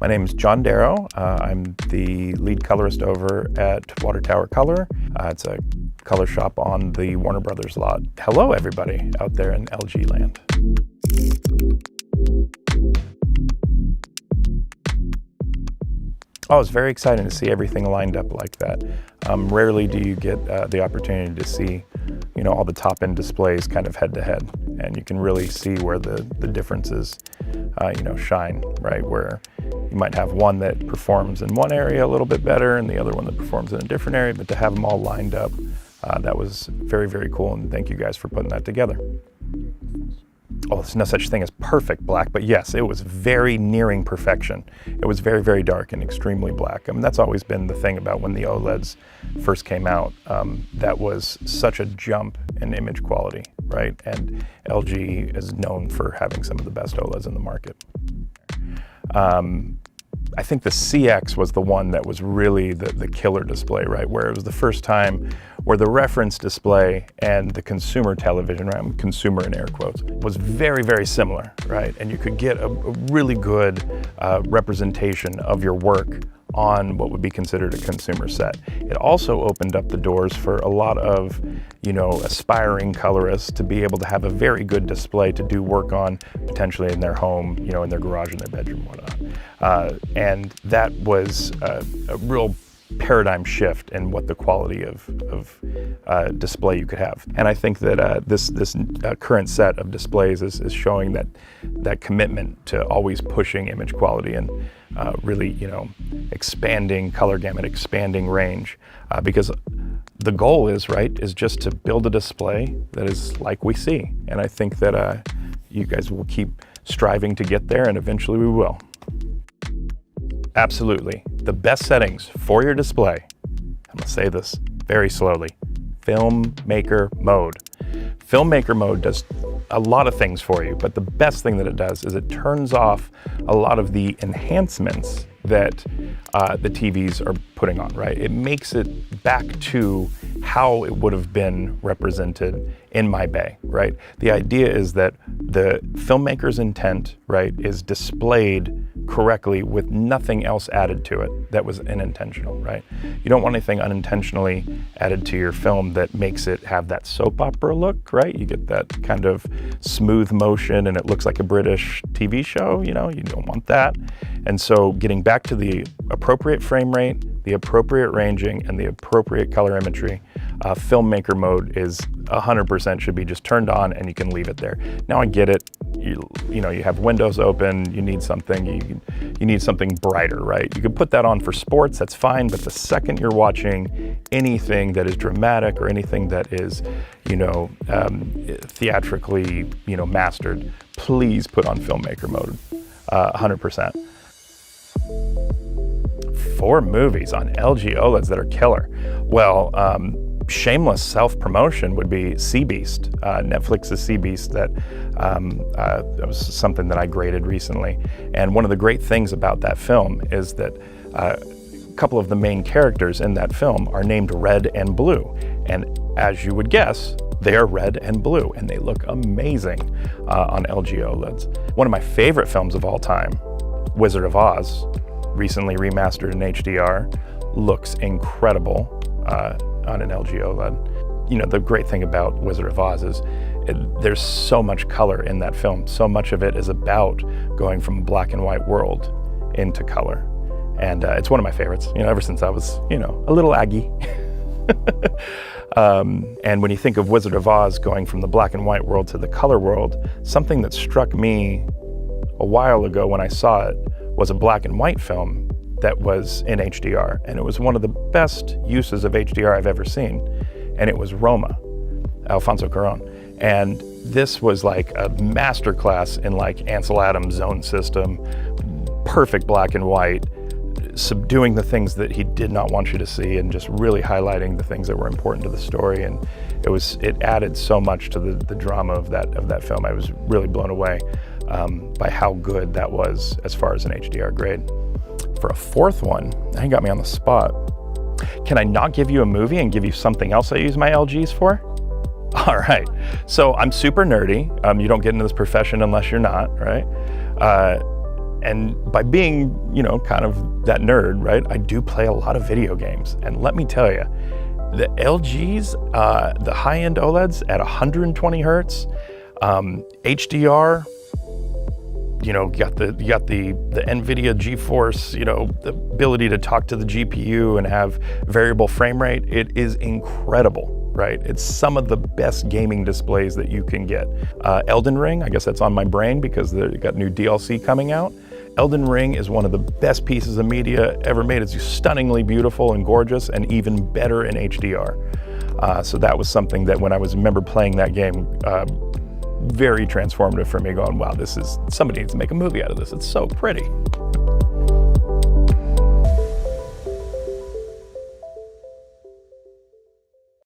My name is John Daro. I'm the lead colorist over at Water Tower Color. It's a color shop on the Warner Brothers lot. Hello, everybody out there in LG land. Oh, it's very exciting to see everything lined up like that. Rarely do you get the opportunity to see, all the top-end displays kind of head-to-head, and you can really see where the differences, shine, right? Where you might have one that performs in one area a little bit better and the other one that performs in a different area, but to have them all lined up, that was very, very cool, and thank you guys for putting that together. Oh, there's no such thing as perfect black, but yes, it was very nearing perfection. It was very, very dark and extremely black. I mean, that's always been the thing about when the OLEDs first came out. That was such a jump in image quality, right? And LG is known for having some of the best OLEDs in the market. I think the CX was the one that was really the killer display, right? Where it was the first time where the reference display and the consumer television, right? Consumer in air quotes, was very, very similar, right? And you could get a really good representation of your work on what would be considered a consumer set. It also opened up the doors for a lot of, aspiring colorists to be able to have a very good display to do work on, potentially in their home, in their garage, in their bedroom, whatnot. And that was a real paradigm shift in what the quality of display you could have. And I think that this current set of displays is showing that commitment to always pushing image quality and really, expanding color gamut, expanding range, because the goal is just to build a display that is like we see. And I think that you guys will keep striving to get there, and eventually we will. Absolutely. The best settings for your display, I'm going to say this very slowly, filmmaker mode. Filmmaker mode does a lot of things for you, but the best thing that it does is it turns off a lot of the enhancements that the TVs are putting on, right? It makes it back to how it would have been represented in my bay, right? The idea is that the filmmaker's intent, right, is displayed correctly with nothing else added to it that was unintentional, right? You don't want anything unintentionally added to your film that makes it have that soap opera look, right? You get that kind of smooth motion and it looks like a British TV show, you don't want that. And so getting back to the appropriate frame rate, the appropriate ranging, and the appropriate color imagery, filmmaker mode is 100% should be just turned on and you can leave it there. Now I get it, you have windows open, you need something, you need something brighter, right? You can put that on for sports, that's fine, but the second you're watching anything that is dramatic or anything that is, theatrically, mastered, please put on filmmaker mode, 100%. 4 movies on LG OLEDs that are killer. Well, shameless self-promotion would be Sea Beast, Netflix's Sea Beast. That was something that I graded recently. And one of the great things about that film is that a couple of the main characters in that film are named Red and Blue. And as you would guess, they are red and blue, and they look amazing on LG OLEDs. One of my favorite films of all time, Wizard of Oz, recently remastered in HDR, looks incredible on an LG OLED. The great thing about Wizard of Oz is there's so much color in that film. So much of it is about going from a black and white world into color. And it's one of my favorites, ever since I was, a little Aggie. And when you think of Wizard of Oz going from the black and white world to the color world, something that struck me a while ago when I saw it was a black and white film that was in HDR. And it was one of the best uses of HDR I've ever seen. And it was Roma, Alfonso Cuarón. And this was like a masterclass in like Ansel Adams' zone system, perfect black and white, subduing the things that he did not want you to see and just really highlighting the things that were important to the story. And it added so much to the drama of that film. I was really blown away by how good that was as far as an HDR grade. For a 4th one, now you got me on the spot. Can I not give you a movie and give you something else I use my LGs for? All right, so I'm super nerdy. You don't get into this profession unless you're not, right? And by being, you know, kind of that nerd, right, I do play a lot of video games. And let me tell you, the LGs, the high-end OLEDs at 120 hertz, HDR, you know, you got the NVIDIA GeForce, you know, the ability to talk to the GPU and have variable frame rate. It is incredible, right? It's some of the best gaming displays that you can get. Elden Ring, I guess that's on my brain because they got new DLC coming out. Elden Ring is one of the best pieces of media ever made. It's stunningly beautiful and gorgeous and even better in HDR. So that was something that when I remember playing that game, very transformative for me, going, wow, somebody needs to make a movie out of this. It's so pretty.